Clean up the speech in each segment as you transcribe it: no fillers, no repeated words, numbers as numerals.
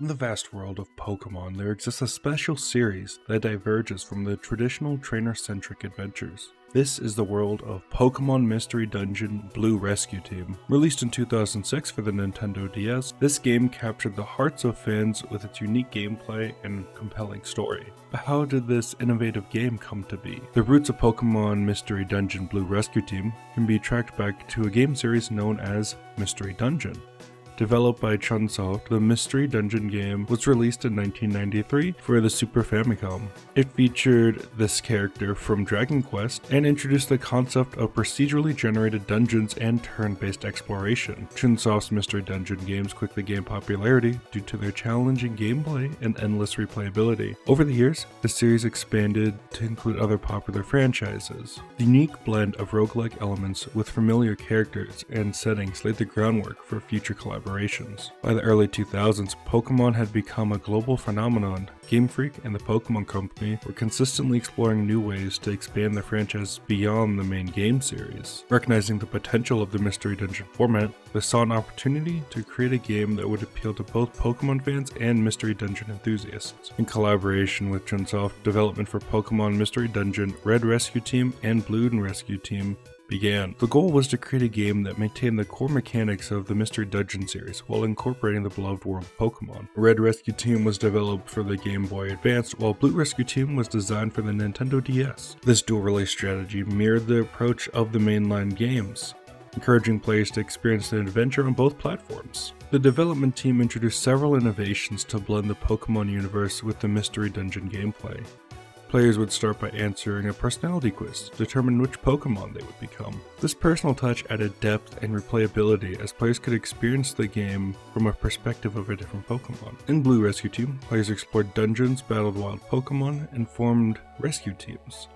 In the vast world of Pokemon, there exists a special series that diverges from the traditional trainer-centric adventures. This is the world of Pokémon Mystery Dungeon Blue Rescue Team. Released in 2006 for the Nintendo DS, this game captured the hearts of fans with its unique gameplay and compelling story. But how did this innovative game come to be? The roots of Pokémon Mystery Dungeon Blue Rescue Team can be tracked back to a game series known as Mystery Dungeon. Developed by Chunsoft, the Mystery Dungeon game was released in 1993 for the Super Famicom. It featured this character from Dragon Quest and introduced the concept of procedurally generated dungeons and turn-based exploration. Chunsoft's Mystery Dungeon games quickly gained popularity due to their challenging gameplay and endless replayability. Over the years, the series expanded to include other popular franchises. The unique blend of roguelike elements with familiar characters and settings laid the groundwork for future collaborations. By the early 2000s, Pokemon had become a global phenomenon. Game Freak and the Pokemon Company were consistently exploring new ways to expand the franchise beyond the main game series. Recognizing the potential of the Mystery Dungeon format, they saw an opportunity to create a game that would appeal to both Pokemon fans and Mystery Dungeon enthusiasts. In collaboration with Chunsoft, development for Pokemon Mystery Dungeon, Red Rescue Team, and Blue Rescue Team began. The goal was to create a game that maintained the core mechanics of the Mystery Dungeon series while incorporating the beloved world of Pokemon. Red Rescue Team was developed for the Game Boy Advance, while Blue Rescue Team was designed for the Nintendo DS. This dual release strategy mirrored the approach of the mainline games, encouraging players to experience the adventure on both platforms. The development team introduced several innovations to blend the Pokemon universe with the Mystery Dungeon gameplay. Players would start by answering a personality quiz to determine which Pokemon they would become. This personal touch added depth and replayability as players could experience the game from a perspective of a different Pokemon. In Blue Rescue Team, players explored dungeons, battled wild Pokemon, and formed rescue teams.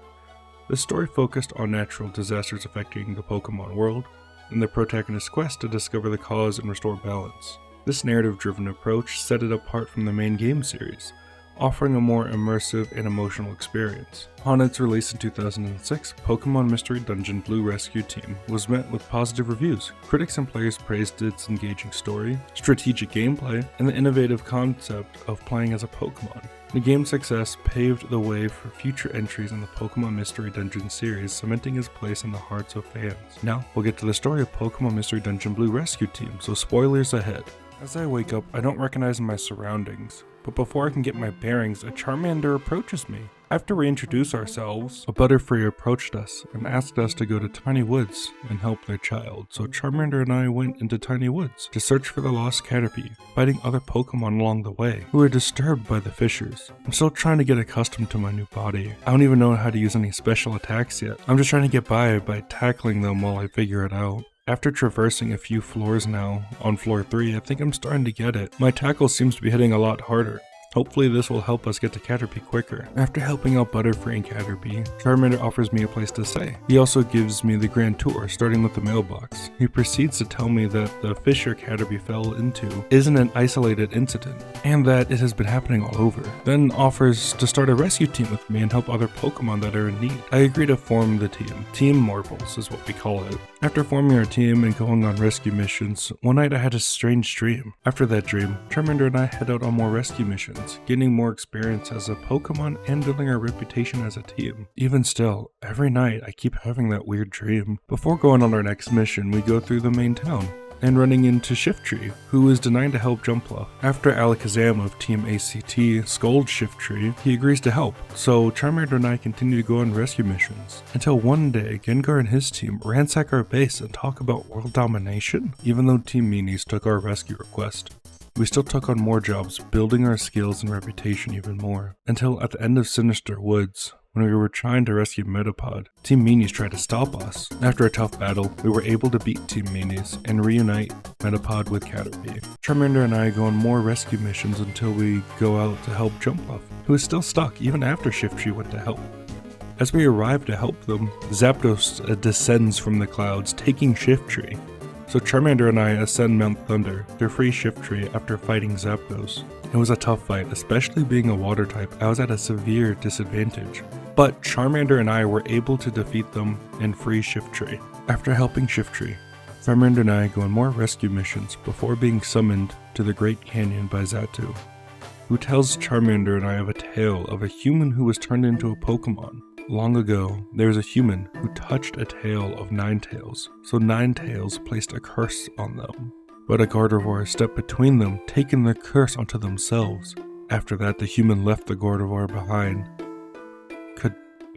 The story focused on natural disasters affecting the Pokemon world, and the protagonist's quest to discover the cause and restore balance. This narrative-driven approach set it apart from the main game series, offering a more immersive and emotional experience. On its release in 2006, Pokémon Mystery Dungeon Blue Rescue Team was met with positive reviews. Critics and players praised its engaging story, strategic gameplay, and the innovative concept of playing as a Pokémon. The game's success paved the way for future entries in the Pokémon Mystery Dungeon series, cementing its place in the hearts of fans. Now, we'll get to the story of Pokémon Mystery Dungeon Blue Rescue Team, so spoilers ahead. As I wake up, I don't recognize my surroundings. But before I can get my bearings, a Charmander approaches me. After we introduce ourselves, a Butterfree approached us and asked us to go to Tiny Woods and help their child, so Charmander and I went into Tiny Woods to search for the lost Caterpie, fighting other Pokemon along the way who were disturbed by the fissures. I'm still trying to get accustomed to my new body. I don't even know how to use any special attacks yet. I'm just trying to get by tackling them while I figure it out. After traversing a few floors now, on floor 3, I think I'm starting to get it. My tackle seems to be hitting a lot harder. Hopefully this will help us get to Caterpie quicker. After helping out Butterfree and Caterpie, Charmander offers me a place to stay. He also gives me the grand tour, starting with the mailbox. He proceeds to tell me that the fissure Caterpie fell into isn't an isolated incident, and that it has been happening all over. Then offers to start a rescue team with me and help other Pokemon that are in need. I agree to form the team. Team Marvels is what we call it. After forming our team and going on rescue missions, one night I had a strange dream. After that dream, Charmander and I head out on more rescue missions, gaining more experience as a Pokemon and building our reputation as a team. Even still, every night I keep having that weird dream. Before going on our next mission, we go through the main town and running into Shiftry, who is denied to help Jumpluff. After Alakazam of Team ACT scolds Shiftry, he agrees to help, so Charmander and I continue to go on rescue missions. Until one day, Gengar and his team ransack our base and talk about world domination, even though Team Meanies took our rescue request. We still took on more jobs, building our skills and reputation even more, until at the end of Sinister Woods, when we were trying to rescue Metapod, Team Meanies tried to stop us. After a tough battle, we were able to beat Team Meanies and reunite Metapod with Caterpie. Charmander and I go on more rescue missions until we go out to help Jumpluff, who is still stuck even after Shiftry went to help. As we arrive to help them, Zapdos descends from the clouds, taking Shiftry. So Charmander and I ascend Mount Thunder to free Shiftry after fighting Zapdos. It was a tough fight, especially being a water type. I was at a severe disadvantage. But Charmander and I were able to defeat them and free Shiftry. After helping Shiftry, Charmander and I go on more rescue missions before being summoned to the Great Canyon by Xatu. who tells Charmander and I of a tale of a human who was turned into a Pokemon. Long ago, there was a human who touched a tail of Ninetales, so Ninetales placed a curse on them. But a Gardevoir stepped between them, taking the curse onto themselves. After that, the human left the Gardevoir behind. Could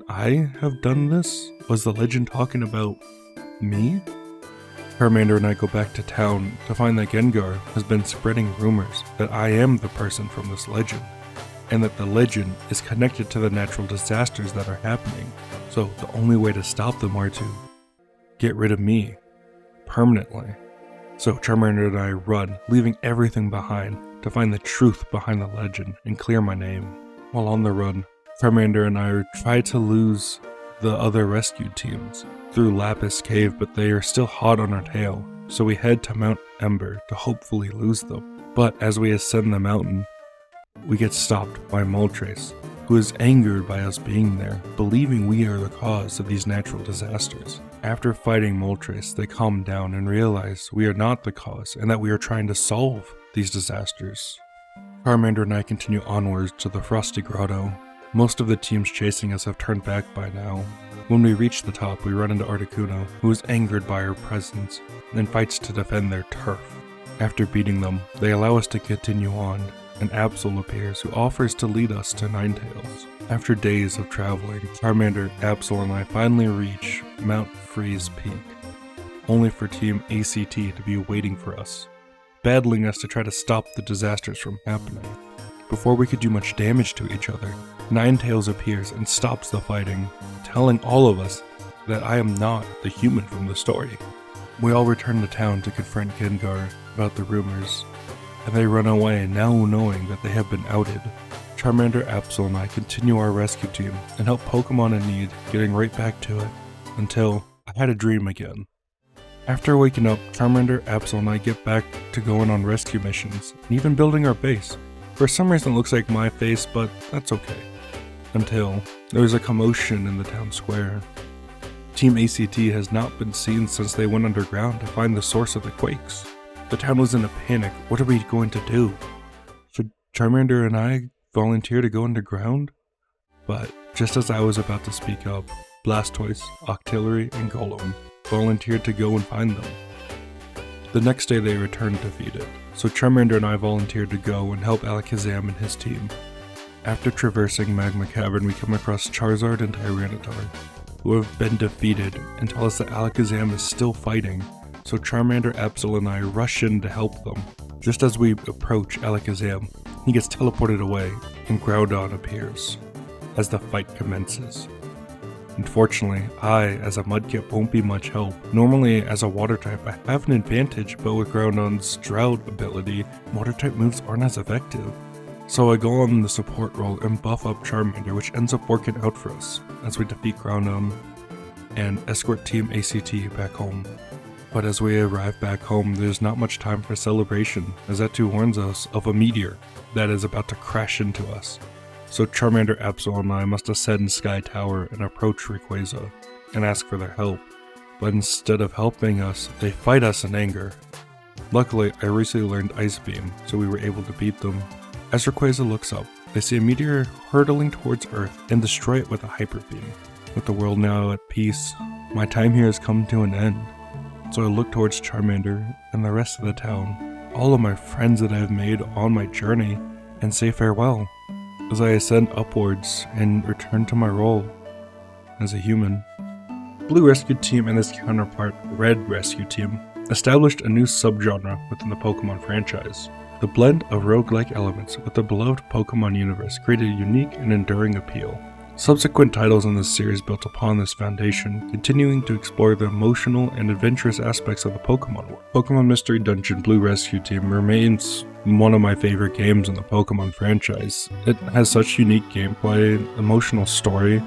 I have done this? Was the legend talking about me? Charmander and I go back to town to find that Gengar has been spreading rumors that I am the person from this legend, and that the legend is connected to the natural disasters that are happening. So the only way to stop them are to get rid of me permanently. So Charmander and I run, leaving everything behind to find the truth behind the legend and clear my name. While on the run, Charmander and I try to lose the other rescue teams through Lapis Cave, but they are still hot on our tail, so we head to Mount Ember to hopefully lose them. But as we ascend the mountain, we get stopped by Moltres, who is angered by us being there, believing we are the cause of these natural disasters. After fighting Moltres, they calm down and realize we are not the cause and that we are trying to solve these disasters. Charmander and I continue onwards to the Frosty Grotto. Most of the teams chasing us have turned back by now. When we reach the top, we run into Articuno, who is angered by our presence and fights to defend their turf. After beating them, they allow us to continue on, and Absol appears, who offers to lead us to Ninetales. After days of traveling, Charmander, Absol, and I finally reach Mount Freeze Peak, only for Team ACT to be waiting for us, battling us to try to stop the disasters from happening. Before we could do much damage to each other, Ninetales appears and stops the fighting, telling all of us that I am not the human from the story. We all return to town to confront Gengar about the rumors, and they run away now knowing that they have been outed. Charmander, Absol, and I continue our rescue team and help Pokemon in need, getting right back to it, until I had a dream again. After waking up, Charmander, Absol, and I get back to going on rescue missions, and even building our base. For some reason it looks like my face, but that's okay. Until there's a commotion in the town square. Team ACT has not been seen since they went underground to find the source of the quakes. The town was in a panic. What are we going to do? Should Charmander and I volunteer to go underground? But just as I was about to speak up, Blastoise, Octillery, and Golem volunteered to go and find them. The next day they returned defeated, so Charmander and I volunteered to go and help Alakazam and his team. After traversing Magma Cavern, we come across Charizard and Tyranitar, who have been defeated, and tell us that Alakazam is still fighting, so Charmander, Absol, and I rush in to help them. Just as we approach Alakazam, he gets teleported away, and Groudon appears as the fight commences. Unfortunately, I, as a Mudkip, won't be much help. Normally, as a Water type, I have an advantage, but with Groudon's Drought ability, Water type moves aren't as effective. So I go on the support role and buff up Charmander, which ends up working out for us, as we defeat Groudon and escort Team ACT back home. But as we arrive back home, there's not much time for celebration, as Etu warns us of a meteor that is about to crash into us. So Charmander, Absol, and I must ascend Sky Tower and approach Rayquaza and ask for their help. But instead of helping us, they fight us in anger. Luckily, I recently learned Ice Beam, so we were able to beat them. As Rayquaza looks up, they see a meteor hurtling towards Earth and destroy it with a Hyper Beam. With the world now at peace, my time here has come to an end. So I look towards Charmander and the rest of the town, all of my friends that I have made on my journey, and say farewell as I ascend upwards and return to my role as a human. Blue Rescue Team and its counterpart, Red Rescue Team, established a new subgenre within the Pokemon franchise. The blend of roguelike elements with the beloved Pokemon universe created a unique and enduring appeal. Subsequent titles in this series built upon this foundation, continuing to explore the emotional and adventurous aspects of the Pokemon world. Pokémon Mystery Dungeon Blue Rescue Team remains one of my favorite games in the Pokemon franchise. It has such unique gameplay, emotional story,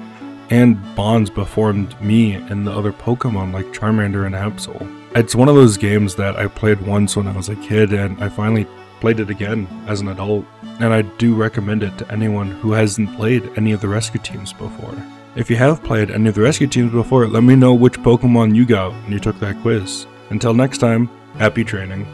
and bonds before me and the other Pokemon like Charmander and Absol. It's one of those games that I played once when I was a kid, and I finally played it again as an adult, and I do recommend it to anyone who hasn't played any of the rescue teams before. If you have played any of the rescue teams before, let me know which Pokemon you got when you took that quiz. Until next time, happy training.